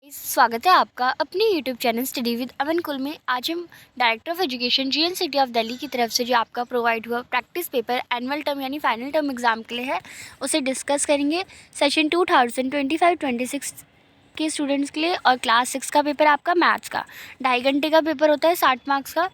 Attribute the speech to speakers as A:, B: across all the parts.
A: स्वागत है आपका अपने यूट्यूब चैनल स्टडी विद अमन कुल में। आज हम director of education GNCT of Delhi की तरफ से जो आपका प्रोवाइड हुआ प्रैक्टिस पेपर एनुअल टर्म यानी फाइनल टर्म एग्ज़ाम के लिए है उसे डिस्कस करेंगे। सेशन 2025-26 के स्टूडेंट्स के लिए और क्लास 6 का पेपर आपका मैथ्स का 2.5 घंटे का पेपर होता है 60 मार्क्स का।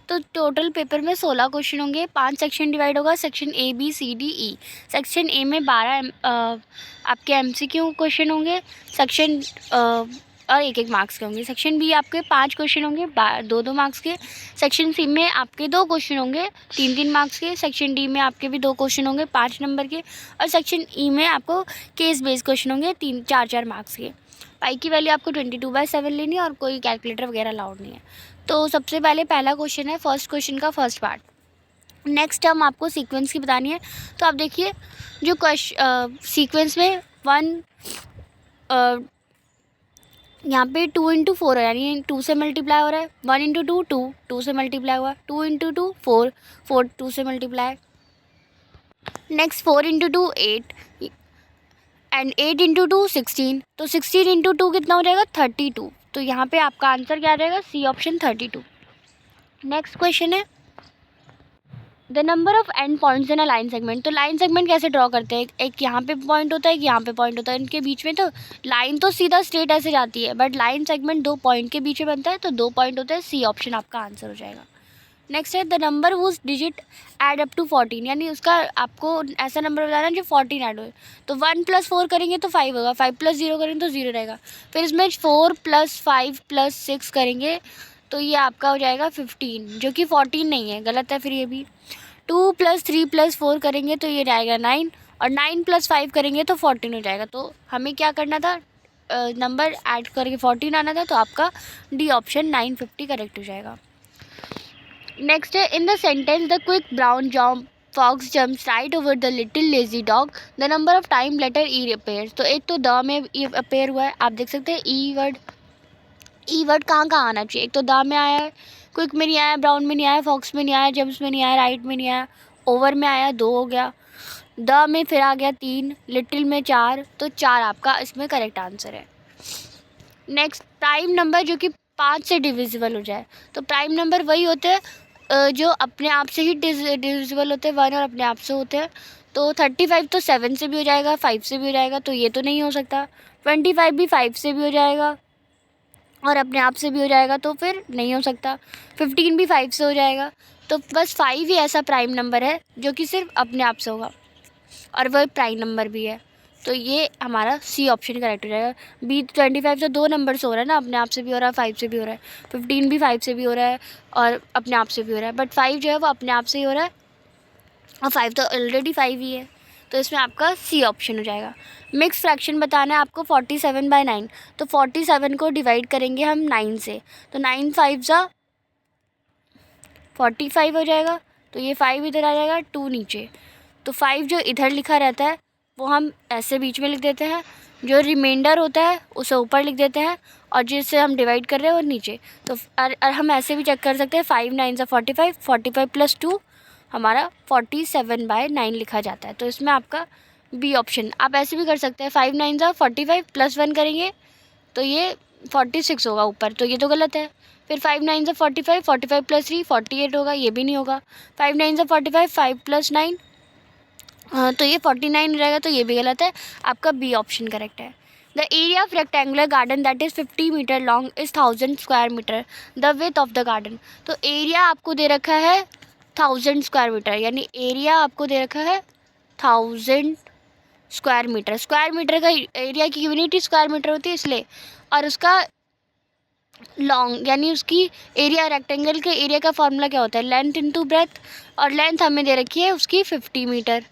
A: तो टोटल पेपर में 16 क्वेश्चन होंगे, 5 सेक्शन डिवाइड होगा, section A B C D E. Section A में 12 आपके एमसीक्यू क्वेश्चन होंगे, सेक्शन और 1-1 मार्क्स के होंगे। सेक्शन बी आपके 5 क्वेश्चन होंगे 2-2 मार्क्स के। सेक्शन सी में आपके 2 क्वेश्चन होंगे 3-3 मार्क्स के। सेक्शन डी में आपके भी 2 क्वेश्चन होंगे 5 नंबर के। और सेक्शन ई में आपको केस बेस्ड क्वेश्चन होंगे 3-4 मार्क्स के। पाई की वैल्यू आपको 22/7 लेनी है और कोई कैलकुलेटर वगैरह अलाउड नहीं है। तो सबसे पहले पहला क्वेश्चन है, फर्स्ट क्वेश्चन का फर्स्ट पार्ट। नेक्स्ट टर्म आपको सीक्वेंस की बतानी है। तो आप देखिए जो सीक्वेंस में 1 यहाँ पे 2 × 4 है, यानी 2 से मल्टीप्लाई हो रहा है। 1 × 2 2, 2 से मल्टीप्लाई हुआ। 2 × 2 4, 4 2 से मल्टीप्लाई। Next 4 × 2 8 and 8 × 2 16। तो 16 × 2 कितना हो जाएगा 32। तो यहाँ पे आपका आंसर क्या आ जाएगा, सी ऑप्शन 32। नेक्स्ट क्वेश्चन है the number of and points in a line segment. तो लाइन सेगमेंट कैसे ड्रॉ करते हैं, एक यहाँ पे पॉइंट होता है, एक यहाँ पे पॉइंट होता है, इनके बीच में तो लाइन तो सीधा स्ट्रेट ऐसे जाती है, बट लाइन सेगमेंट 2 पॉइंट के बीच में बनता है, तो 2 पॉइंट होता है। सी ऑप्शन आपका आंसर हो जाएगा। नेक्स्ट है the number whose digit add up to 14, यानी उसका आपको ऐसा नंबर बताना है जो 14 ऐड हो। तो 1 + 4 करेंगे तो 5 होगा, 5 + 0 करेंगे तो 0 रहेगा। फिर इसमें 4 + 5 + 6 करेंगे तो ये आपका हो जाएगा 15, जो कि 14 नहीं है, गलत है। फिर ये भी 2 + 3 + 4 करेंगे तो ये जाएगा 9, और 9 + 5 करेंगे तो 14 हो जाएगा। तो हमें क्या करना था, नंबर ऐड करके 14 आना था, तो आपका डी ऑप्शन 950 करेक्ट हो जाएगा। नेक्स्ट है in the sentence the quick brown fox jumps right over the little lazy dog the number of time letter E appear. तो एक तो द में ई अपेयर हुआ है, आप देख सकते हैं ई वर्ड कहाँ कहाँ आना चाहिए। एक तो द में आया है, क्विक में नहीं आया, ब्राउन में नहीं आया, फॉक्स में नहीं आया, जम्प्स में नहीं आया, राइट में नहीं आया, ओवर में आया, 2 हो गया, द में फिर आ गया 3, लिटिल में 4, तो 4 आपका इसमें करेक्ट आंसर है। नेक्स्ट प्राइम नंबर जो कि 5 से डिविजिबल हो जाए। तो प्राइम नंबर वही होते हैं जो अपने आप से ही डिविजिबल होते हैं, 1 और अपने आप से होते हैं। तो 35 तो 7 से भी हो जाएगा, 5 से भी हो जाएगा, तो ये तो नहीं हो सकता। 25 भी 5 से भी हो जाएगा और अपने आप से भी हो जाएगा, तो फिर नहीं हो सकता। 15 भी 5 से हो जाएगा, तो बस 5 ही ऐसा प्राइम नंबर है जो कि सिर्फ अपने आप से होगा और वह प्राइम नंबर भी है। तो ये हमारा सी ऑप्शन करेक्ट हो जाएगा। बी 25 तो 2 नंबर से हो रहा है ना, अपने आप से भी हो रहा है, 5 से भी हो रहा है। 15 भी 5 से भी हो रहा है और अपने आप से भी हो रहा है, बट 5 जो है वो अपने आप से ही हो रहा है और 5 तो ऑलरेडी 5 ही है, तो इसमें आपका सी ऑप्शन हो जाएगा। मिक्स फ्रैक्शन बताना है आपको 47/9। तो 47 को डिवाइड करेंगे हम 9 से, तो 9 5 ज़ा 45 हो जाएगा, तो ये 5 इधर आ जाएगा, 2 नीचे। तो 5 जो इधर लिखा रहता है वो हम ऐसे बीच में लिख देते हैं, जो रिमाइंडर होता है उसे ऊपर लिख देते हैं, और जिससे हम डिवाइड कर रहे हैं वो नीचे। तो और हम ऐसे भी चेक कर सकते हैं, 5 9 ज़ा 45, 45 + 2 हमारा 47/9 लिखा जाता है। तो इसमें आपका बी ऑप्शन। आप ऐसे भी कर सकते हैं, 5 9 ज़ा 45 + 1 करेंगे तो ये 46 होगा ऊपर, तो ये तो गलत है। फिर 5 9 ज़ा 45, 45 + 3 48 होगा, ये भी नहीं होगा। 5 9 ज़ा 45, 5 + 9 तो ये 49 हो जाएगा, तो ये भी गलत है। आपका बी ऑप्शन करेक्ट है। The area of rectangular garden that is 50 metre long is 1000 square metre the width of the garden. तो एरिया आपको दे रखा है 1000 स्क्वायर मीटर, यानी एरिया आपको दे रखा है 1000 स्क्वायर मीटर। स्क्वायर मीटर का एरिया की यूनिट ही स्क्वायर मीटर होती है इसलिए, और उसका लॉन्ग यानी उसकी एरिया, रेक्टेंगल के एरिया का फॉर्मूला क्या होता है, लेंथ इंटू ब्रेथ, और लेंथ हमें दे रखी है उसकी 50 मीटर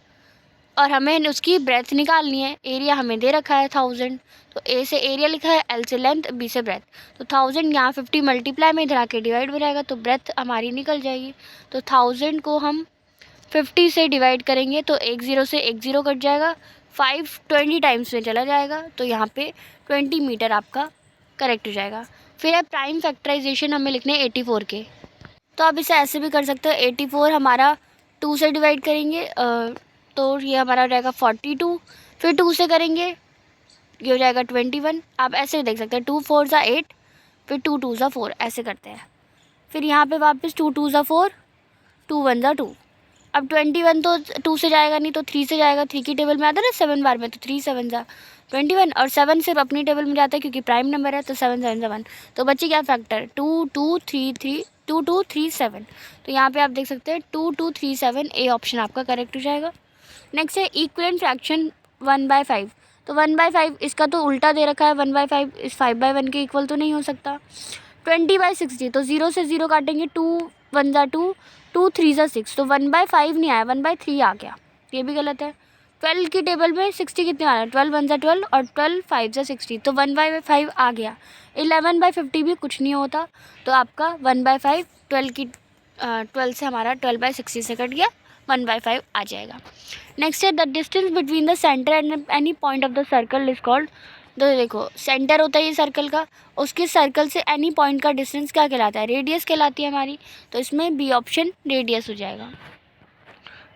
A: और हमें उसकी ब्रेथ निकालनी है। एरिया हमें दे रखा है 1000, तो ए से एरिया लिखा है, एल से लेंथ, बी से ब्रेथ। तो 1000 यहाँ 50 मल्टीप्लाई में इधर आके डिवाइड हो जाएगा, तो ब्रेथ हमारी निकल जाएगी। तो 1000 को हम 50 से डिवाइड करेंगे तो 1 0 से 1 0 कट जाएगा, 5 20 टाइम्स में चला जाएगा, तो यहाँ पे 20 मीटर आपका करेक्ट हो जाएगा। फिर है प्राइम फैक्टराइजेशन, हमें लिखने हैं 84 के। तो आप इसे ऐसे भी कर सकते हो, 84 हमारा 2 से डिवाइड करेंगे तो ये हमारा हो जाएगा 42, फिर 2 से करेंगे ये हो जाएगा 21। आप ऐसे देख सकते हैं 2 4 ज़ा 8, फिर 2 2 ज़ा 4 ऐसे करते हैं। फिर यहाँ पे वापस 2 2 ज़ा 4, 2 1 ज़ा 2। अब 21 तो 2 से जाएगा नहीं तो 3 से जाएगा, 3 की टेबल में आता है ना 7 बार में, तो 3 7 ज़ा 21 और 7 सिर्फ अपनी टेबल में जाता है क्योंकि प्राइम नंबर है, तो 7 7 ज़ा 1। तो बच्चे क्या फैक्टर 2 2 3 3 2 2 3 7। तो यहाँ पे आप देख सकते हैं 2 2 3 7, ए ऑप्शन आपका करेक्ट हो जाएगा। नेक्स्ट है इक्विवेलेंट फ्रैक्शन 1/5। तो 1/5 इसका तो उल्टा दे रखा है, 1/5 इस 5/1 के इक्वल तो नहीं हो सकता। 20/60 तो 0 से 0 काटेंगे, 2 1 ज़ा 2, 2 3 ज़ा 6, तो 1/5 नहीं आया, 1/3 आ गया, ये भी गलत है। 12 की टेबल में 60 कितने आ रहा है, 12 1 ज़ा 12 और 12 5 ज़ा 60, तो 1/5 आ गया। 11/50 भी कुछ नहीं होता, तो आपका 1/5 12 से हमारा 12/60 से कट गया, 1/5 आ जाएगा। नेक्स्ट है the distance between the centre and any point of the circle is called. तो देखो सेंटर होता है ये सर्कल का, उसके सर्कल से एनी पॉइंट का डिस्टेंस क्या कहलाता है, रेडियस कहलाती है हमारी, तो इसमें बी ऑप्शन रेडियस हो जाएगा।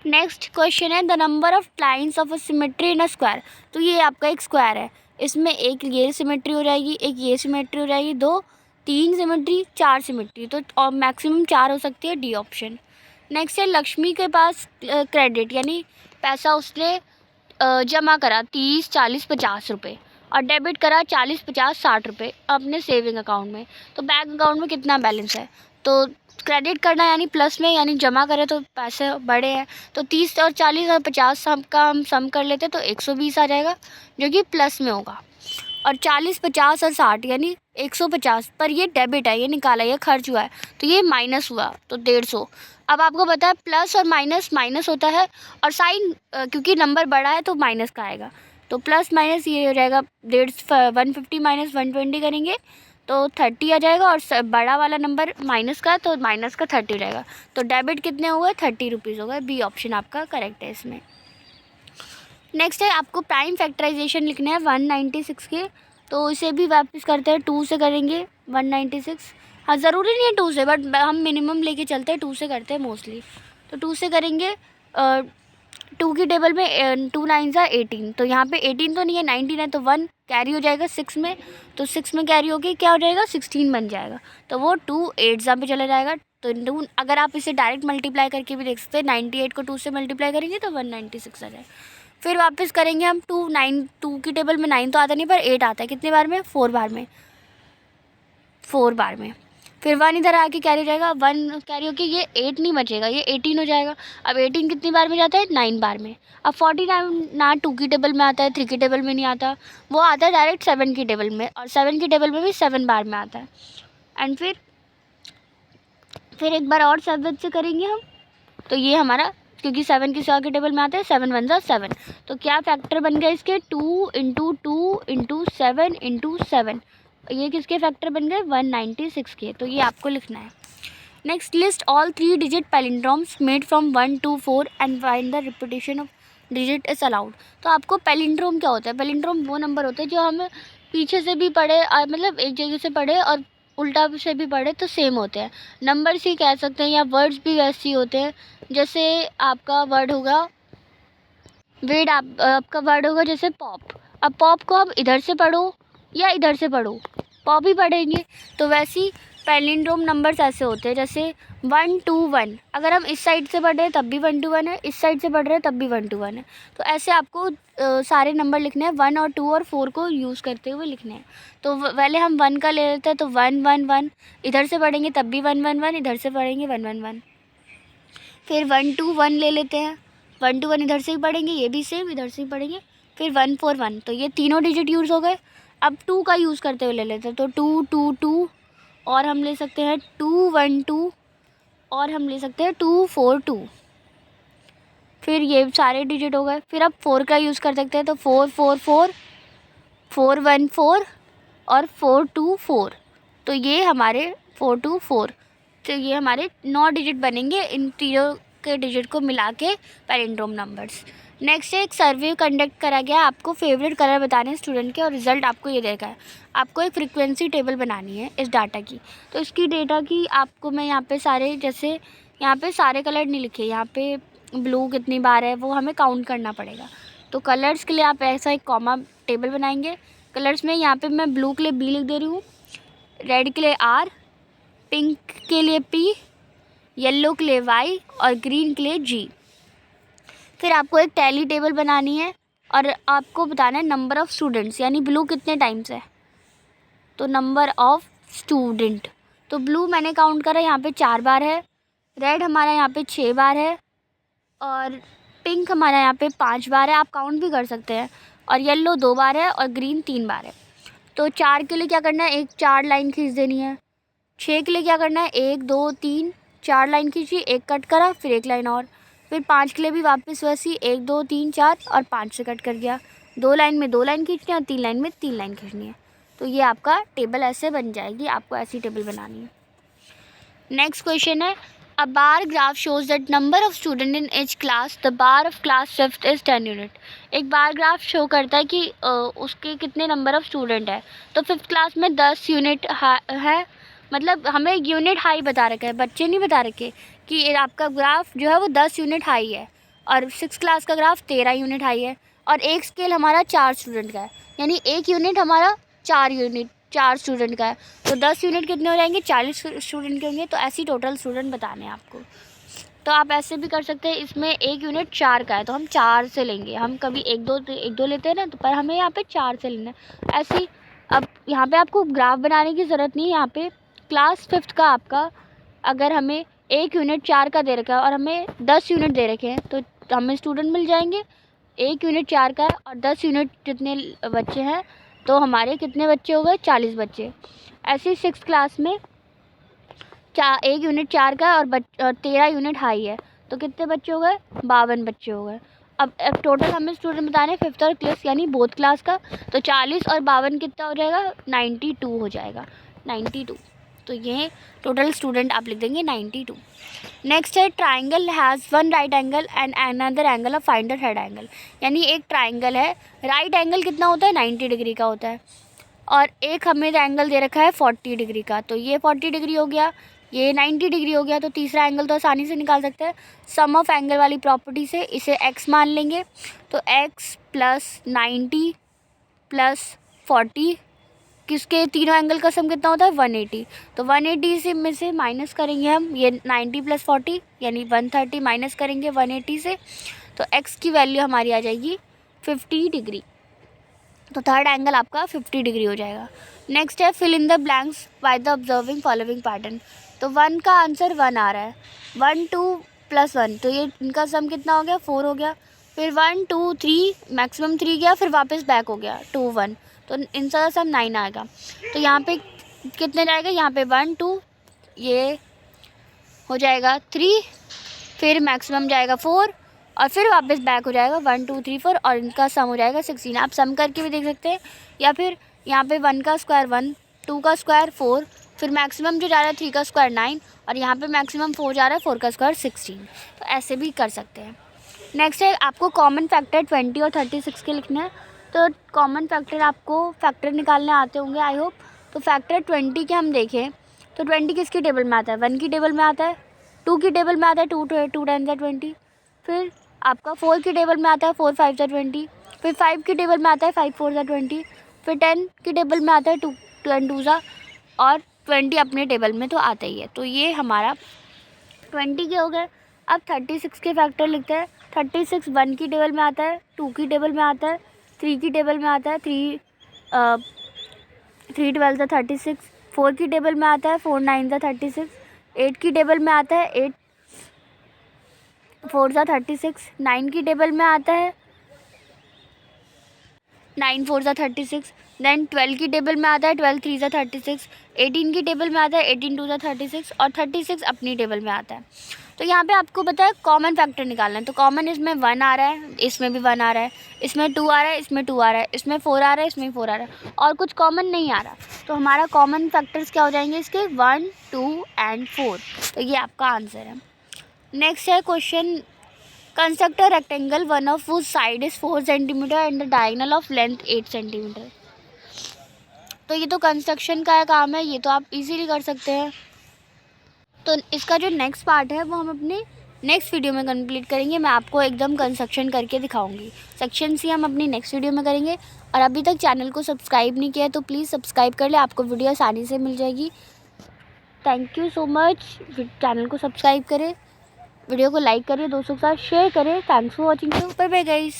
A: नेक्स्ट क्वेश्चन है the number of lines of a symmetry in a square. तो ये आपका एक स्क्वायर है, इसमें एक ये सिमेट्री हो जाएगी, एक ये सिमेट्री हो जाएगी, 2 3 सिमेट्री 4 सिमेट्री, तो और मैक्सिमम 4 हो सकती है, डी ऑप्शन। नेक्स्ट है लक्ष्मी के पास क्रेडिट यानी पैसा उसने जमा करा 30 40 50 रुपये और डेबिट करा 40 50 60 रुपये अपने सेविंग अकाउंट में। तो बैंक अकाउंट में कितना बैलेंस है, तो क्रेडिट करना यानी प्लस में, यानी जमा करें तो पैसे बड़े हैं, तो 30 और 40 और 50 का हम सम कर लेते तो 120 आ जाएगा जो कि प्लस में होगा। और 40 50 और 60 यानी 150, पर ये डेबिट है, ये निकाला, ये खर्च हुआ है, तो ये माइनस हुआ तो 150। अब आपको पता है प्लस और माइनस माइनस होता है, और साइन क्योंकि नंबर बड़ा है तो माइनस का आएगा, तो प्लस माइनस ये हो जाएगा 150 माइनस 120 करेंगे तो 30 आ जाएगा, और बड़ा वाला नंबर माइनस का तो माइनस का 30 हो जाएगा, तो डेबिट कितने हुए 30 रुपीज़ हो गए, बी ऑप्शन आपका करेक्ट है इसमें। नेक्स्ट है आपको प्राइम फैक्टराइजेशन लिखना है 196 के, तो इसे भी वापस करते हैं 2 से करेंगे 196। हाँ ज़रूरी नहीं है 2 से, बट हम मिनिमम लेके चलते हैं 2 से करते हैं मोस्टली, तो 2 से करेंगे। 2 की टेबल में 2 9 ज़ा 18, तो यहाँ पे 18 तो नहीं है 19 है, तो 1 कैरी हो जाएगा 6 में, तो 6 में कैरी होके क्या हो जाएगा 16 बन जाएगा, तो वो 2 8 ज़ा पे चला जाएगा। तो 2 अगर आप इसे डायरेक्ट मल्टीप्लाई करके भी देख सकते हैं, 98 को 2 से मल्टीप्लाई करेंगे तो 196 आ जाएगा। फिर वापस करेंगे हम 2 की टेबल में 9 तो आता नहीं पर 8 आता है, कितने बार में 4 बार में, 4 बार में। फिर 1 इधर आके कैरी हो जाएगा, 1 कैरी होके ये 8 नहीं बचेगा, ये 18 हो जाएगा। अब 18 कितनी बार में जाता है 9 बार में। अब 49 ना 2 की टेबल में आता है, 3 की टेबल में नहीं आता, वो आता है डायरेक्ट 7 की टेबल में, और 7 की टेबल में भी 7 बार में आता है। एंड फिर एक बार और 7 से करेंगे हम, तो ये हमारा क्योंकि 7 की 100 के टेबल में आता है 7 1 ज़ा 7, तो क्या फैक्टर बन गया इसके 2 × 2 × 7 × 7, ये किसके फैक्टर बन गए 196 के, तो ये आपको लिखना है। Next list all 3 digit palindromes made from 1 to 4 and find the repetition of digit is allowed. तो आपको पैलिंड्रोम क्या होता है, पैलिंड्रोम वो नंबर होते हैं जो हमें पीछे से भी पढ़े मतलब एक जगह से पढ़े और उल्टा से भी पढ़े तो सेम होते हैं, नंबर्स ही कह सकते हैं, या वर्ड्स भी वैसे ही होते हैं। जैसे आपका वर्ड होगा वेट, आपका वर्ड होगा जैसे पॉप, अब पॉप को आप इधर से पढ़ो या इधर से पढ़ो पॉप ही पढ़ेंगे, तो वैसी पैलिंड्रोम नंबर्स ऐसे होते हैं जैसे 1 2 1, अगर हम इस साइड से पढ़ रहे हैं तब भी 1 2 1 है, इस साइड से पढ़ रहे हैं तब भी 1 2 1 है, तो ऐसे आपको सारे नंबर लिखने हैं 1 और 2 और 4 को यूज़ करते हुए लिखने हैं। तो पहले हम 1 का ले लेते हैं, तो 1 1 1, इधर से पढ़ेंगे तब भी 1 1 1, इधर से पढ़ेंगे 1 1 1, फिर 1 2 1 ले लेते हैं, 1 2 1 इधर से ही पढ़ेंगे, ये भी सेम इधर से ही पढ़ेंगे, फिर 1 4 1, तो ये तीनों डिजिट यूज़ हो गए। अब 2 का यूज़ करते हुए ले लेते हैं, तो 2 2 2, और हम ले सकते हैं 2 1 2, और हम ले सकते हैं 2 4 2, फिर ये सारे डिजिट हो गए। फिर अब 4 का यूज़ कर सकते हैं, तो 4 4 4, 4 1 4 और 4 2 4, तो ये हमारे 4 2 4, तो ये हमारे 9 डिजिट बनेंगे इन तीनों के डिजिट को मिला के पैलिंड्रोम नंबर्स। नेक्स्ट एक सर्वे कंडक्ट करा गया, आपको फेवरेट कलर बताने हैं स्टूडेंट के, और रिज़ल्ट आपको ये देखा है। आपको एक फ्रीक्वेंसी टेबल बनानी है इस डाटा की, तो इसकी डेटा की आपको मैं यहाँ पे सारे, जैसे यहाँ पे सारे कलर नहीं लिखे, यहाँ पे ब्लू कितनी बार है वो हमें काउंट करना पड़ेगा। तो कलर्स के लिए आप ऐसा एक कॉमा टेबल बनाएंगे। कलर्स में यहाँ पे मैं ब्लू के लिए B लिख दे रही हूँ, रेड के लिए R, पिंक के लिए P, येलो के लिए Y और ग्रीन के लिए G। फिर आपको एक टैली टेबल बनानी है और आपको बताना है नंबर ऑफ़ स्टूडेंट्स, यानी ब्लू कितने टाइम्स है, तो नंबर ऑफ़ स्टूडेंट। तो ब्लू मैंने काउंट करा यहाँ पे 4 बार है, रेड हमारा यहाँ पे 6 बार है और पिंक हमारा यहाँ पे 5 बार है, आप काउंट भी कर सकते हैं, और येलो 2 बार है और ग्रीन 3 बार है। तो 4 के लिए क्या करना है, एक 4 लाइन खींच देनी है। 6 के लिए क्या करना है, 1 2 3 4 लाइन खींची, एक कट करा, फिर एक लाइन और। फिर 5 के लिए भी वापस वैसी 1 2 3 4 और 5 से कट कर गया। 2 लाइन में 2 लाइन खींचनी है और 3 लाइन में 3 लाइन खींचनी है। तो ये आपका टेबल ऐसे बन जाएगी, आपको ऐसी टेबल बनानी है। नेक्स्ट क्वेश्चन है, a bar graph shows that number of student in each class, the bar of class 5th is 10 unit. एक बार ग्राफ शो करता है कि उसके कितने नंबर ऑफ स्टूडेंट है। तो 5th क्लास में 10 यूनिट है, मतलब हमें यूनिट हाई बता रखा है, बच्चे नहीं बता रखे कि आपका ग्राफ जो है वो 10 यूनिट हाई है, और 6th क्लास का ग्राफ 13 यूनिट हाई है, और एक स्केल हमारा 4 स्टूडेंट का है, यानी एक यूनिट हमारा 4 स्टूडेंट का है। तो 10 यूनिट कितने हो जाएंगे, 40 स्टूडेंट के होंगे। तो ऐसी टोटल स्टूडेंट बताने हैं आपको। तो आप ऐसे भी कर सकते हैं, इसमें एक यूनिट 4 का है तो हम 4 से लेंगे, हम कभी एक दो लेते हैं ना, तो पर हमें यहाँ पे 4 से लेना है ऐसे ही। अब यहाँ पे आपको ग्राफ बनाने की ज़रूरत नहीं है, यहाँ पे क्लास 5th का आपका अगर हमें एक यूनिट 4 का दे रखा है और हमें 10 यूनिट दे रखे हैं, तो हमें स्टूडेंट मिल जाएंगे। एक यूनिट 4 का है और 10 यूनिट जितने बच्चे हैं, तो हमारे कितने बच्चे हो गए, 40 बच्चे। ऐसे ही 6th क्लास में एक यूनिट 4 का और 13 यूनिट हाई है, तो कितने बच्चे हो गए, 52 बच्चे हो गए। अब टोटल हमें स्टूडेंट बताने 5th और क्लास यानी बोथ क्लास का, तो 40 और 52 कितना हो जाएगा, 92 हो जाएगा, 92। तो ये टोटल स्टूडेंट आप लिख देंगे 92। नेक्स्ट है, triangle has one right angle and another angle of find the third angle. यानी एक ट्राइंगल है, राइट एंगल कितना होता है, 90 डिग्री का होता है, और एक हमें एंगल दे रखा है 40 डिग्री का। तो ये 40 डिग्री हो गया, ये 90 डिग्री हो गया, तो तीसरा एंगल तो आसानी से निकाल सकते हैं। सम ऑफ एंगल वाली प्रॉपर्टी से इसे x मान लेंगे, तो x प्लस 90 प्लस 40, किसके तीनों एंगल का सम कितना होता है, 180। तो 180 से में से माइनस करेंगे हम, ये 90 प्लस 40 यानी 130 माइनस करेंगे 180 से, तो x की वैल्यू हमारी आ जाएगी 50 डिग्री। तो थर्ड एंगल आपका 50 डिग्री हो जाएगा। नेक्स्ट है, fill in the blanks by the observing following pattern. तो 1 का आंसर 1 आ रहा है, 1 2 प्लस 1, तो ये इनका सम कितना हो गया, 4 हो गया। फिर 1 2 3 मैक्सिमम 3 गया, फिर वापस बैक हो गया 2 1, तो इनका सम 9 आएगा। तो यहाँ पे कितने जाएगा, यहाँ पे 1 2, ये हो जाएगा 3, फिर मैक्सिमम जाएगा 4 और फिर वापस बैक हो जाएगा 1 2 3 4, और इनका सम हो जाएगा 16। आप सम करके भी देख सकते हैं, या फिर यहाँ पे 1 का स्क्वायर 1, 2 का स्क्वायर 4, फिर मैक्सिमम जो जा रहा है 3 का स्क्वायर 9, और यहाँ पे मैक्सिमम 4 जा रहा है, 4 का स्क्वायर 16। तो ऐसे भी कर सकते हैं। नेक्स्ट है, आपको कॉमन फैक्टर 20 और 36 के लिखना है। तो कॉमन फैक्टर आपको फैक्टर निकालने आते होंगे आई होप। तो फैक्टर 20 के हम देखें तो 20 किसकी टेबल में आता है, 1 की टेबल में आता है, 2 की टेबल में आता है, 2 टाइम्स 20, फिर आपका 4 की टेबल में आता है 4 5 20, फिर 5 की टेबल में आता है 5 4 20, फिर 10 की टेबल में आता है 2 2 और 20 अपने टेबल में तो आता ही है। तो ये हमारा 20 के हो गए। अब 36 के फैक्टर लिखते हैं। 36 1 की टेबल में आता है, 2 की टेबल में आता है, 3 की टेबल में आता है, 3 12 36, 4 की टेबल में आता है, 4 9 36, 8 की टेबल में आता है, 8 4 36, 9 की टेबल में आता है, 9 4 36, देन 12 की टेबल में आता है, 12 3 36, 18 की टेबल में आता है, 18 2 36, और 36 अपनी टेबल में आता है। तो यहाँ पे आपको पता है कॉमन फैक्टर निकालना है। तो कॉमन इसमें 1 आ रहा है, इसमें भी 1 आ रहा है, इसमें 2 आ रहा है, इसमें 2 आ रहा है, इसमें 4 आ रहा है, इसमें 4 आ रहा है, और कुछ कॉमन नहीं आ रहा। तो हमारा कॉमन फैक्टर्स क्या हो जाएंगे इसके, 1 2 एंड 4। तो ये आपका आंसर है। नेक्स्ट है question, construct a rectangle one of whose side is 4 centimetre and the diagonal of length 8 centimetre. तो ये तो कंस्ट्रक्शन का काम है, ये तो आप इजीली कर सकते हैं। तो इसका जो नेक्स्ट पार्ट है वो हम अपने नेक्स्ट वीडियो में कंप्लीट करेंगे। मैं आपको एकदम कंस्ट्रक्शन करके दिखाऊंगी। सेक्शन सी हम अपनी नेक्स्ट वीडियो में करेंगे। और अभी तक चैनल को सब्सक्राइब नहीं किया है तो प्लीज़ सब्सक्राइब कर ले, आपको वीडियो आसानी से मिल जाएगी। Thank you so much. Channel को सब्सक्राइब करें, वीडियो को लाइक करें, दोस्तों के साथ शेयर करें। Thanks for watching. Bye bye guys.